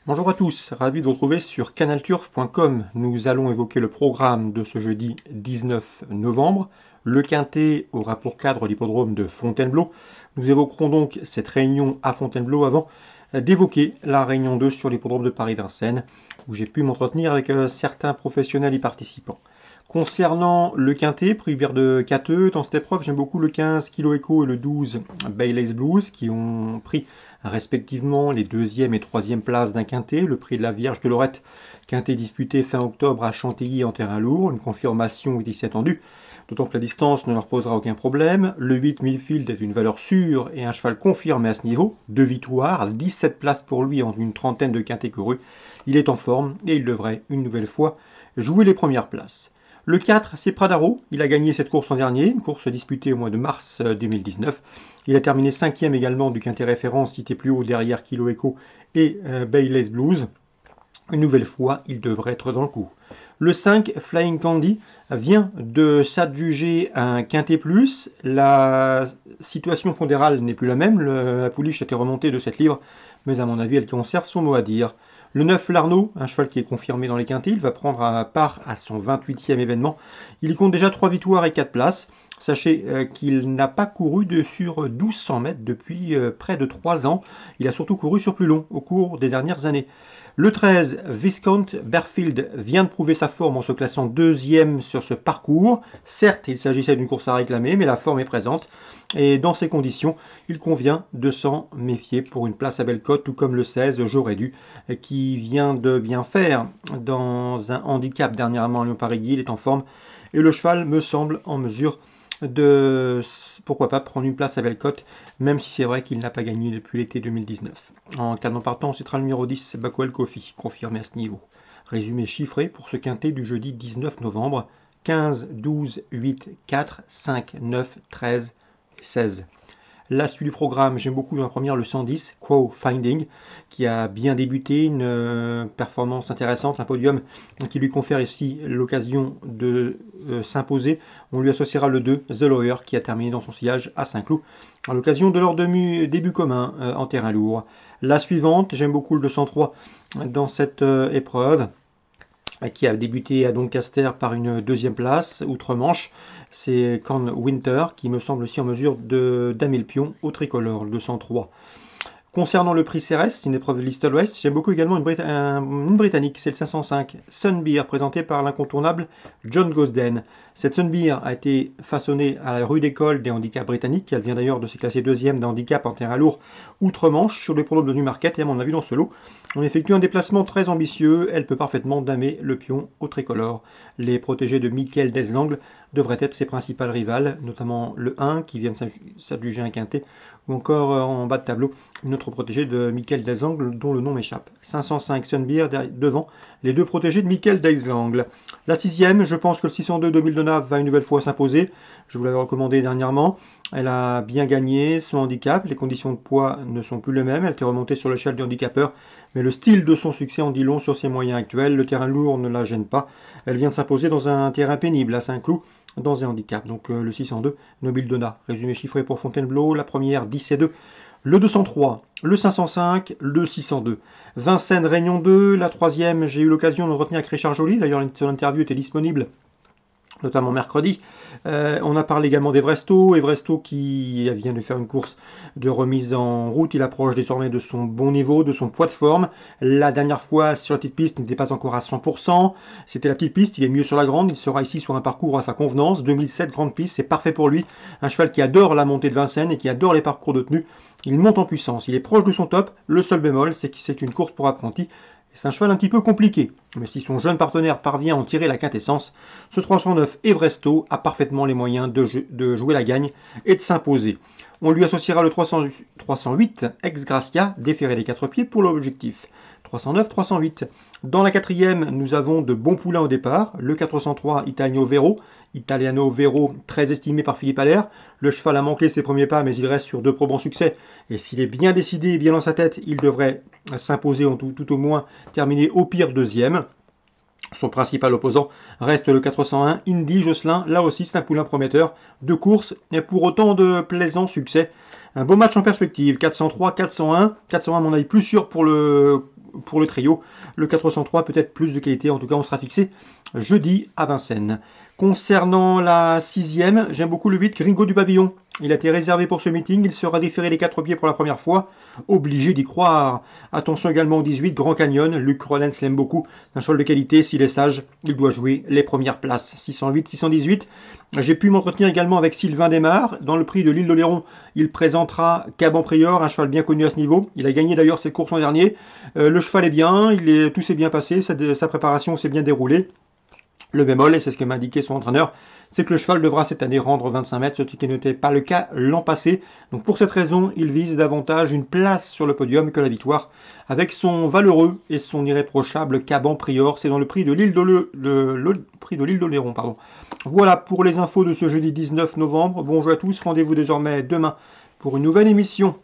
Bonjour à tous, ravi de vous retrouver sur canalturf.com. Nous allons évoquer le programme de ce jeudi 19 novembre. Le Quintet aura pour cadre l'hippodrome de Fontainebleau. Nous évoquerons donc cette réunion à Fontainebleau avant d'évoquer la réunion 2 sur l'hippodrome de Paris-Vincennes, où j'ai pu m'entretenir avec certains professionnels y participants. Concernant le Quintet, prix vert de Cateux, dans cette épreuve, j'aime beaucoup le 15 Kilo Echo et le 12 Bailey's Blues qui ont pris respectivement les deuxième et troisième places d'un Quintet, le prix de la Vierge de Lorette, Quintet disputé fin octobre à Chantilly en terrain lourd, une confirmation est ici attendue, d'autant que la distance ne leur posera aucun problème. Le 8 Millfield est une valeur sûre et un cheval confirmé à ce niveau, 2 victoires, 17 places pour lui en une trentaine de Quintets courus. Il est en forme et il devrait une nouvelle fois jouer les premières places. Le 4, c'est Pradaro. Il a gagné cette course en dernier, une course disputée au mois de mars 2019. Il a terminé 5e également du Quintet référence, cité plus haut derrière Kilo Echo et Bailey's Blues. Une nouvelle fois, il devrait être dans le coup. Le 5, Flying Candy, vient de s'adjuger un Quintet plus. La situation pondérale n'est plus la même. La pouliche a été remontée de 7 livres, mais à mon avis, elle conserve son mot à dire. Le 9, Larnaud, un cheval qui est confirmé dans les quintets, il va prendre part à son 28e événement. Il compte déjà 3 victoires et 4 places. Sachez qu'il n'a pas couru sur 1200 mètres depuis près de 3 ans. Il a surtout couru sur plus long au cours des dernières années. Le 13, Viscount Berfield vient de prouver sa forme en se classant deuxième sur ce parcours. Certes, il s'agissait d'une course à réclamer, mais la forme est présente. Et dans ces conditions, il convient de s'en méfier pour une place à belle cote, tout comme le 16, J'aurais dû, qui vient de bien faire dans un handicap dernièrement à Lyon-Paris-Guy. Il est en forme et le cheval me semble en mesure de, pourquoi pas, prendre une place à belle cote, même si c'est vrai qu'il n'a pas gagné depuis l'été 2019. En cas d'en partant, on citera le numéro 10, Bakwell Kofi, confirmé à ce niveau. Résumé chiffré pour ce quintet du jeudi 19 novembre, 15, 12, 8, 4, 5, 9, 13 et 16. La suite du programme, j'aime beaucoup dans la première le 110, Quo Finding, qui a bien débuté, une performance intéressante, un podium qui lui confère ici l'occasion de s'imposer. On lui associera le 2, The Lawyer, qui a terminé dans son sillage à Saint-Cloud, à l'occasion de leur début commun en terrain lourd. La suivante, j'aime beaucoup le 203 dans cette épreuve, qui a débuté à Doncaster par une deuxième place, outre-Manche. C'est Con Winter qui me semble aussi en mesure d'amener le pion au tricolore, le 203. Concernant le prix Cérès, c'est une épreuve de Listed West, j'aime beaucoup également une britannique, c'est le 505, Sunbeer, présenté par l'incontournable John Gosden. Cette Sunbeer a été façonnée à la rude école des handicaps britanniques, elle vient d'ailleurs de se classer deuxième d'un handicap en terrain lourd outre-Manche sur les pronos de Newmarket, et à mon avis dans ce lot, on effectue un déplacement très ambitieux, elle peut parfaitement damer le pion au tricolore. Les protégés de Michael Deslangle devraient être ses principales rivales, notamment le 1 qui vient de s'adjuger un quintet, ou encore en bas de tableau une autre protégée de Michael Deslangle dont le nom m'échappe. 505 Sunbeer devant les deux protégés de Michael Deslangle. La sixième, je pense que le 602 2000 Donave va une nouvelle fois s'imposer. Je vous l'avais recommandé dernièrement. Elle a bien gagné son handicap. Les conditions de poids ne sont plus les mêmes. Elle était remontée sur l'échelle du handicapeur. Mais le style de son succès en dit long sur ses moyens actuels. Le terrain lourd ne la gêne pas. Elle vient de s'imposer dans un terrain pénible à Saint-Cloud, dans un handicap. Donc le 602, Nobile Donna. Résumé chiffré pour Fontainebleau. La première, 10 et 2. Le 203, le 505, le 602. Vincennes, Réunion 2. La troisième, j'ai eu l'occasion de retenir avec Richard Joly. D'ailleurs, son interview était disponible, notamment mercredi. On a parlé également d'Evresto. Evresto qui vient de faire une course de remise en route. Il approche désormais de son bon niveau, de son poids de forme. La dernière fois sur la petite piste, il n'était pas encore à 100%. C'était la petite piste, il est mieux sur la grande. Il sera ici sur un parcours à sa convenance. 2007, grande piste, c'est parfait pour lui. Un cheval qui adore la montée de Vincennes et qui adore les parcours de tenue. Il monte en puissance, il est proche de son top. Le seul bémol, c'est que c'est une course pour apprentis. C'est un cheval un petit peu compliqué, mais si son jeune partenaire parvient à en tirer la quintessence, ce 309 Evresto a parfaitement les moyens de jouer la gagne et de s'imposer. On lui associera le 308 Ex Gracia, déféré des 4 pieds pour l'objectif. 309, 308. Dans la quatrième, nous avons de bons poulains au départ. Le 403 Italiano Vero, très estimé par Philippe Allaire. Le cheval a manqué ses premiers pas, mais il reste sur 2 probants succès. Et s'il est bien décidé et bien dans sa tête, il devrait s'imposer, tout au moins terminer au pire deuxième. Son principal opposant reste le 401 Indy Josselin. Là aussi, c'est un poulain prometteur de course et pour autant de plaisants succès. Un beau match en perspective. 403, 401. 401, à mon avis, plus sûr pour le pour le trio. Le 403 peut-être plus de qualité, en tout cas on sera fixé jeudi à Vincennes. Concernant la 6e, j'aime beaucoup le 8 Gringo du Pavillon. Il a été réservé pour ce meeting, il sera déféré les 4 pieds pour la première fois. Obligé d'y croire. Attention également au 18 Grand Canyon, Luc Rollens l'aime beaucoup. Un cheval de qualité, s'il est sage, il doit jouer les premières places. 608, 618. J'ai pu m'entretenir également avec Sylvain Desmar. Dans le prix de l'île d'Oléron, il présentera Caban Prior, un cheval bien connu à ce niveau. Il a gagné d'ailleurs cette course l'an dernier. Le cheval est bien, tout s'est bien passé, sa préparation s'est bien déroulée. Le bémol, et c'est ce que m'a indiqué son entraîneur, c'est que le cheval devra cette année rendre 25 mètres, ce qui n'était pas le cas l'an passé. Donc pour cette raison, il vise davantage une place sur le podium que la victoire. Avec son valeureux et son irréprochable Caban Prior, c'est dans le prix de l'île d'Oléron. Voilà pour les infos de ce jeudi 19 novembre. Bonjour à tous, rendez-vous désormais demain pour une nouvelle émission